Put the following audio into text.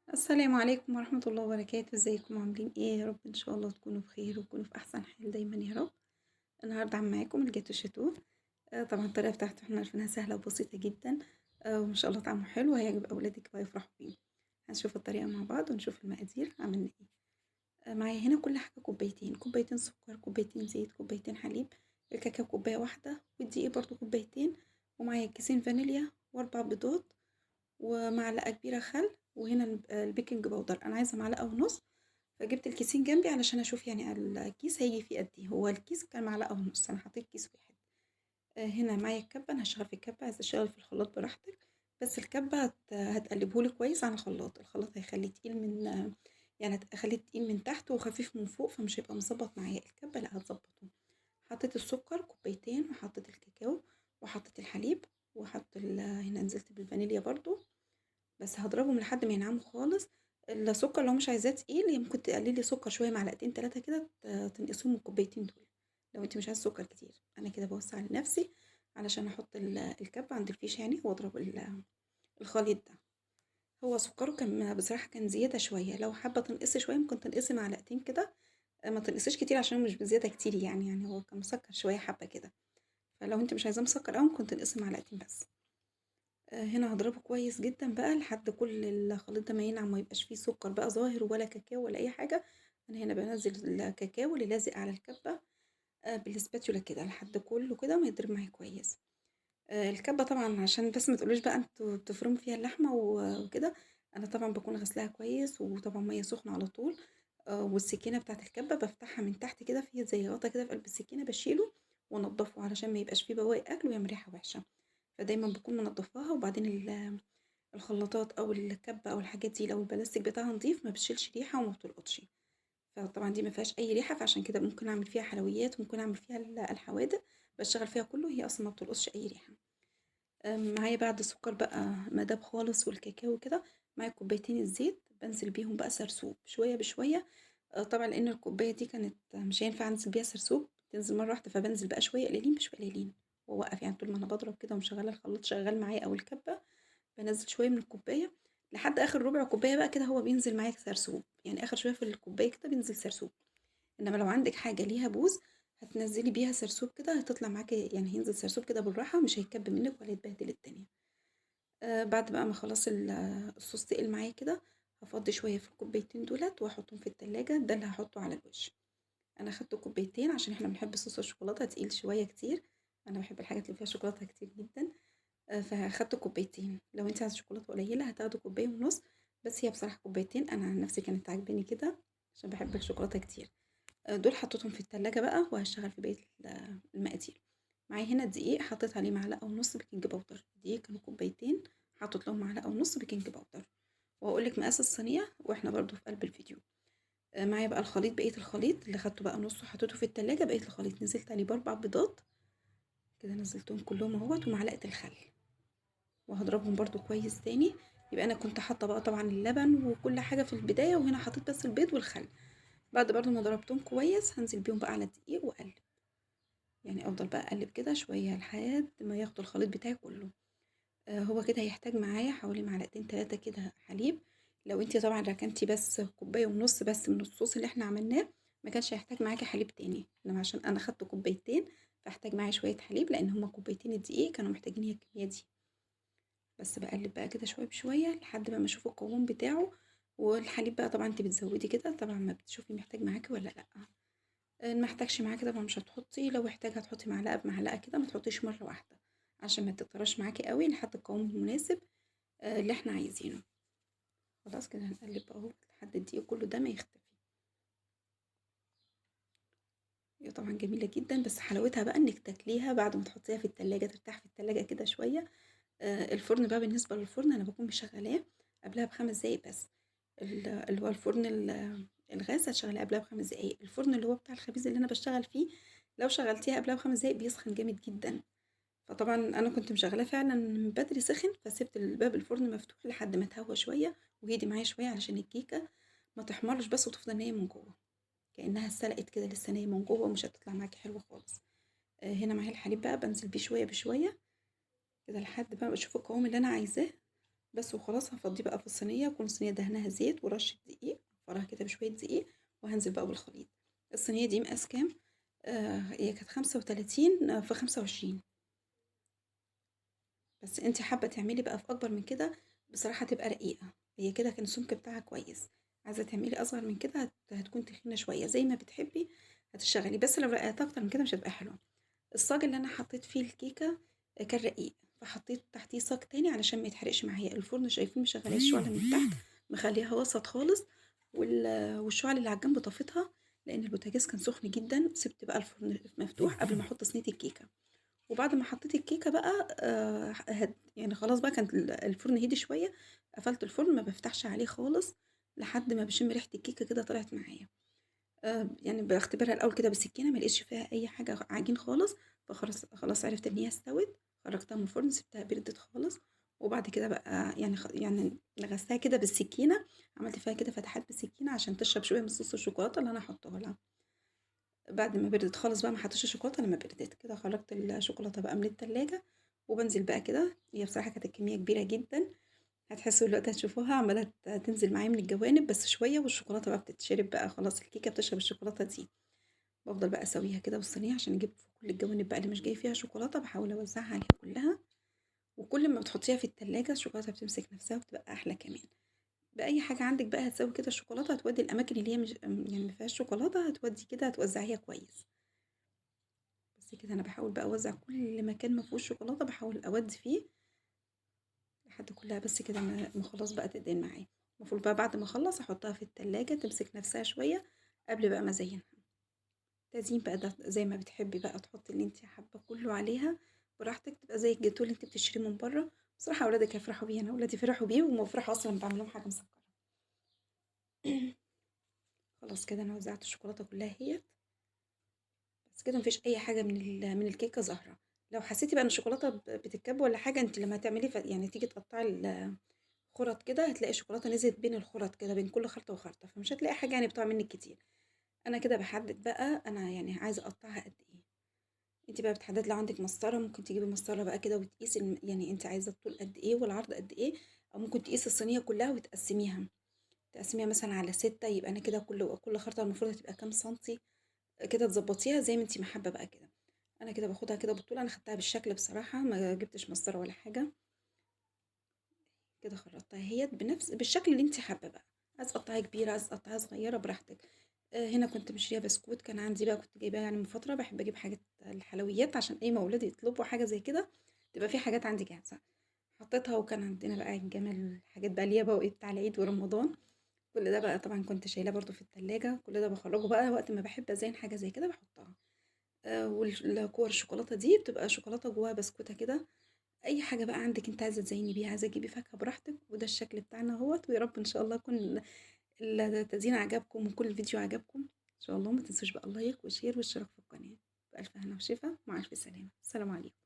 السلام عليكم ورحمة الله وبركاته، ازيكم عاملين ايه؟ يا رب ان شاء الله تكونوا بخير وتكونوا في احسن حال دايما يا رب. النهارده عامله معاكم الجاتو شاتو. طبعا الطريقة بتاعته احنا عارفينها سهلة وبسيطة جدا. وما شاء الله طعمه حلو وهيعجب اولادك وهيفرحوا بيه. هنشوف الطريقة مع بعض ونشوف المقادير عملنا ايه. معايا هنا كل حاجة كوبايتين سكر، كوبايتين زيت، كوبايتين حليب، الكاكاو كوباية واحدة، والدقيق برضو كوبايتين، ومعايا كيسين فانيليا واربع بيضات ومعلقة كبيرة خل. وهنا البيكنج باودر انا عايزة معلقة ونص، فجبت الكيسين جنبي علشان اشوف يعني الكيس هيجي فيه قد ايه. هو الكيس كان معلقة ونص، انا حطيت كيس واحد. هنا معايا الكبة، انا هشتغل في الكبة، عايزة اشتغل في الخلاط براحتك. بس الكبة هتقلبهولي كويس عن الخلاط هيخليه تقيل من يعني هتخليه تقيل من تحت وخفيف من فوق، فمش هيبقى مظبط معايا الكبة، لا هتظبطه. حطيت السكر كوبايتين، وحطيت الكاكاو، وحطيت الحليب، هنا نزلت بالفانيليا برضو. بس هاضربهم لحد ما ينعموا خالص. السكر لو مش عايزاه تقيل هي ممكن تقللي سكر شويه، معلقتين 3 كده تنقصيهم من الكوبايتين دول. لو انت مش عايزه سكر كتير، انا كده بوسع لنفسي علشان احط الكبه عند الفيش يعني، واضرب الخليط ده. هو سكره كان بصراحه كان زياده شويه، لو حابه تنقصي شويه ممكن تنقصي معلقتين كده. ما تنقصيش كتير عشان مش بزياده كتير يعني هو كان مسكر شويه حبه كده. فلو انت مش عايزاه مسكر قوي ممكن تنقصي معلقتين بس. هنا هاضربه كويس جدًا بقى لحد كل الخليط ده ما ينعم، ما يبقاش فيه سكر بقى ظاهر ولا كاكاو ولا أي حاجة. أنا هنا بانزّل الكاكاو اللي لازق على الكبة بالspatula كده لحد كله كده ما يتضرب معايا كويس. الكبة طبعًا عشان بس ما تقولوش بقى أنتم بتفرموا فيها اللحمة وكده. أنا طبعًا باكون غاسلاها كويس وطبعًا مَيّة سخنة على طول. والسكينة بتاعة الكبة بافتحها من تحت كده، في زي غطا كده في قلب السكينة باشيله وانضفه علشان ما يبقاش فيه بواقي أكل ويعمل ريحة وحشة. فدايمًا باكون منضفاها، وبعدين الخلاطات أو الكبة أو الحاجات دي لو البلاستيك بتاعها نضيف ما بتشيلش ريحة وما بتلقطش. فطبعًا دي ما فيهاش أي ريحة، فعشان كده ممكن أعمل فيها حلويات وممكن أعمل فيها الحوادق، باشتغل فيها كله هي أصلًا ما بتلقطش أي ريحة. معايا بعد السكر بقى ما داب خالص والكاكاو وكده، معايا كوبايتين الزيت بانزل بيهم بقى سرسوب شوية بشوية. طبعًا لإن الكوباية دي كانت مش هينفع أنزل بيها سرسوب، تنزل مرة واحدة، فبانزل بقى شوية قليلين بشوية قليلين، وأوقّف يعني طول ما أنا باضرب كده ومشغّلة الخلاط شغال معايا أو الكبة، بانزّل شوية من الكوباية لحد آخر ربع كوباية بقى كده هو بينزل معاك سرسوب، يعني آخر شوية في الكوباية كده بينزل سرسوب. إنما لو عندِك حاجة ليها بوز هتنزّلي بيها سرسوب كده هتطلع معاكِ، يعني هينزل سرسوب كده بالراحة مش هيكب منِّك ولا يتبهدل الدنيا. بعد بقى ما خلاص الصوص تقِل معايا كده، هافضّي شوية في الكوبايتين دُولة وأحطّهم في التلاجة، ده اللي هاحطّه على الوش. أنا خدت كوبايتين عشان إحنا بنحب صوص الشوكولاتة تقيل شوية كتير، أنا باحب الحاجات اللي فيها شوكولاتة كتير جدًا. فأخدت كوبايتين، لو أنتِ عايزة شوكولاتة قليلة هتاخدي كوباية ونُص، بس هي بصراحة كوبايتين أنا عن نفسي كانت عاجباني كده، عشان باحب الشوكولاتة كتير. دول حطيتهم في التلاجة بقى وهاشتغل في بقية المقادير. معايا هنا دقيق حطيت عليه معلقة ونُص بيكنج باودر، الدقيق كانوا كوبايتين حطيت لهم معلقة ونُص بيكنج باودر، وهاقول لِك مقاس الصينية وإحنا برضه في قلب الفيديو. معايا بقى بقية الخليط اللي خدته بقى نُصّه حطيته في التلاجة، بقية الخليط نزلت عليه ب4 بيضات، كده نزّلتهم كلّهم أهوّة ومعلقة الخل. وهاضربهم برضه كويس تاني. يبقى أنا كنت حاطة بقى طبعًا اللبن وكل حاجة في البداية، وهنا حطيت بس البيض والخل. بعد برضه ما ضربتهم كويس هانزل بيهم بقى على الدقيق وأقلّب، يعني أفضل بقى أقلّب كده شوية لحد ما ياخدوا الخليط بتاعي كلّه. هو كده هيحتاج معايا حوالي معلقتين 3 كده حليب. لو أنتِ طبعًا ركنتِ بس كوباية ونُص بس من الصوص اللي إحنا عملناه، ما كانش هيحتاج معاكِ حليب تاني، إنما عشان أنا خدت كوبايتين فاحتاج معايا شوية حليب، لإن هُم كوبايتين الدقيق كانوا محتاجين هي الكمية دي. بس باقلّب بقى كده شوية بشوية لحد بقى ما أشوف القوام بتاعه. والحليب بقى طبعًا أنتِ بتزوّدي كده طبعًا ما بتشوفي محتاج معاكِ والّا لأ. ما احتاجش معاكِ طبعًا مش هتحطّي، لو احتاج هتحطّي معلقة بمعلقة كده، ما تحطّيش مرّة واحدة، عشان ما تطرّاش معاكِ أوي لحد القوام المناسب اللي إحنا عايزينه. خلاص كده هنقلّب بقى أهو لحد الدقيق كلّه ده ما يختفي. هي طبعًا جميلة جدًا، بس حلاوتها بقى إنِّك تاكليها بعد ما تحطّيها في التلاجة ترتاح في التلاجة كده شوية. الفرن بقى بالنسبة للفرن أنا باكون مشغّلاه قبلها ب5 دقايق بس. اللي هو الفرن الغاز هتشغّليه قبلها ب5 دقايق، الفرن اللي هو بتاع الخبيز اللي أنا باشتغل فيه لو شغّلتيه قبلها ب5 دقايق بيسخن جامد جدًا. فطبعًا أنا كنت مشغّلاه فعلًا من بدري سِخن، فسِبت الباب الفرن مفتوح لحد ما اتهوّى شوية ويهدي معايا شوية علشان الكيكة ما تحمرش بس وتفضل نيّة من جوّه، كإنها اتسلقت كده لسه نيّة من جوّه ومش هتطلع معاكِ حلوة خالص. هنا معايا الحليب بقى بانزل بيه شوية بشوية كده لحد بقى ما أشوف القوام اللي أنا عايزاه، بس وخلاص هافضّيه بقى في الصينية، تكون الصينية دهناها زيت ورشة دقيق، أحمرها كده بشوية دقيق، وهانزل بقى بالخليط. الصينية دي مقاس كام؟ هي كانت 35 في 25. بس أنتِ حابة تعملي بقى في أكبر من كده، بصراحة تبقى رقيقة، هي كده كان السمك بتاعها كويس. عايزة تعملي أصغر من كده هتكون تخينة شوية، زي ما بتحبي هتشتغلي، بس لو رققتها أكتر من كده مش هتبقى حلوة. الصاج اللي أنا حطيت فيه الكيكة كان رقيق، فحطيت تحتيه صاج تاني علشان ما يتحرقش معايا. الفرن شايفين مشغلاه الشعلة من تحت، مخليها وسط خالص، والشعل اللي على الجنب طفيتها، لأن البوتاجاز كان سخن جدا. سبت بقى الفرن مفتوح قبل ما أحط صينية الكيكة. وبعد ما حطيت الكيكة بقى يعني خلاص بقى كانت الفرن هدي شوية، قفلت الفرن ما بفتحش عليه خالص لحد ما بشم ريحة الكيكة كده طلعت معايا. يعني باختبرها الأول كده بالسكينة، ما لقيتش فيها أي حاجة عجين خالص، خلاص عرفت إن هي استوت. خرجتها من الفرن سبتها بردت خالص. وبعد كده بقى يعني لغستها كده بالسكينة، عملت فيها كده فتحات بالسكينة عشان تشرب شوية من صوص الشوكولاتة اللي أنا حطاها لها. بعد ما بردت خالص بقى ما حطيتش الشوكولاتة، لما بردت كده خرجت الشوكولاتة بقى من التلاجة، وبنزل بقى كده. هي بصراحة كانت الكمية كبيرة جدا، هتحسوا دلوقتي هتشوفوها عمالة تنزل معايا من الجوانب بس شوية، والشوكولاتة بقى بتتشرب بقى خلاص، الكيكة بتشرب الشوكولاتة دي. بفضل بقى اسويها كده بالصينية عشان اجيب في كل الجوانب بقى اللي مش جاي فيها شوكولاتة، بحاول اوزعها عليها كلها. وكل ما بتحطيها في التلاجة الشوكولاتة بتمسك نفسها وبتبقى احلى كمان. بأي حاجة عندك بقى هتسوي كده الشوكولاتة، هتودي الأماكن اللي هي مش يعني ما فيهاش شوكولاتة، هتودي كده هتوزعيها كويس. بس كده أنا باحاول بقى أوزّع كل مكان ما فيهوش شوكولاتة، باحاول أودّي فيه لحد كلّها، بس كده ما خلاص بقى تدّين معايا. المفروض بقى بعد ما أخلّص أحطها في التلاجة تمسك نفسها شوية قبل بقى ما أزيّنها. التزيين بقى ده زي ما بتحبي بقى تحطّي اللي أنتِ حابة كلّه عليها براحتك، تبقى زي الجاتوه اللي أنتِ بتشتريه من برّه. بصراحة أولادِك هيفرحوا بيه، أنا ولادي فرحوا بيه وهُم فرحوا أصلًا لمّا باعمل لهم حاجة مسكّرة. خلاص كده أنا وزّعت الشوكولاتة كلّها أهيّة. بس كده ما فيش أي حاجة من الكيكة ظاهرة. لو حسيتِ بقى إن الشوكولاتة بتتكب والّا حاجة، أنتِ لمّا هتعملي يعني تيجي تقطّعي الخُرَط كده، هتلاقي الشوكولاتة نزلت بين الخُرَط كده، بين كل خرطة وخرطة، فمش هتلاقي حاجة يعني بتُقع منِّك كتير. أنا كده باحدد بقى أنا يعني عايزة أقطّعها قد إيه. أنتِ بقى بتحددي لو عندِك مسطرة ممكن تجيبي مسطرة بقى كده وتقيسي يعني أنتِ عايزة الطول قد إيه والعرض قد إيه، أو ممكن تقيسي الصينية كلّها وتقسّميها. تقسّميها مثلًا على 6، يبقى أنا كده كل خرطة المفروض هتبقى كام سنتي، كده تضبّطيها زي ما أنتِ ما حابة بقى كده. أنا كده باخدها كده بالطول، أنا خدتها بالشكل بصراحة، ما جبتش مسطرة ولا حاجة. كده خرّطتها أهيّة بالشكل اللي أنتِ حابة بقى، عايزة تقطّعيها كبيرة، عايزة تقطّعيها صغيّرة براحتك. هنا كنت مشترية بسكوت كان عندي بقى، كنت جايباه يعني من فترة، باحب أجيب حاجات الحلويات عشان أي ما ولادي يطلبوا حاجة زي كده، تبقى في حاجات عندي جاهزة. حطيتها وكان عندنا بقى الجمل، الحاجات بقى اللي هي بواقي بتاع العيد ورمضان، كل ده بقى طبعًا كنت شايلاه برضه في التلاجة، كل ده باخرّجه بقى وقت ما باحب أزيّن حاجة زي كده باحطها. كور الشوكولاتة دي بتبقى شوكولاتة جواها بسكوتة كده. أي حاجة بقى عندِك أنتِ عايزة تزيني بيها، عايزة تجيبي فاكهة براحتك، وده الشكل بتاعنا أهوّة. ويا رب إن شاء الله يكون التزيين عجبكم ويكون الفيديو عجبكم. إن شاء الله ما تنسوش بقى اللايك والشير والاشتراك في القناة. بألف هنا وشفا، مع ألف سلامة، السلام عليكم.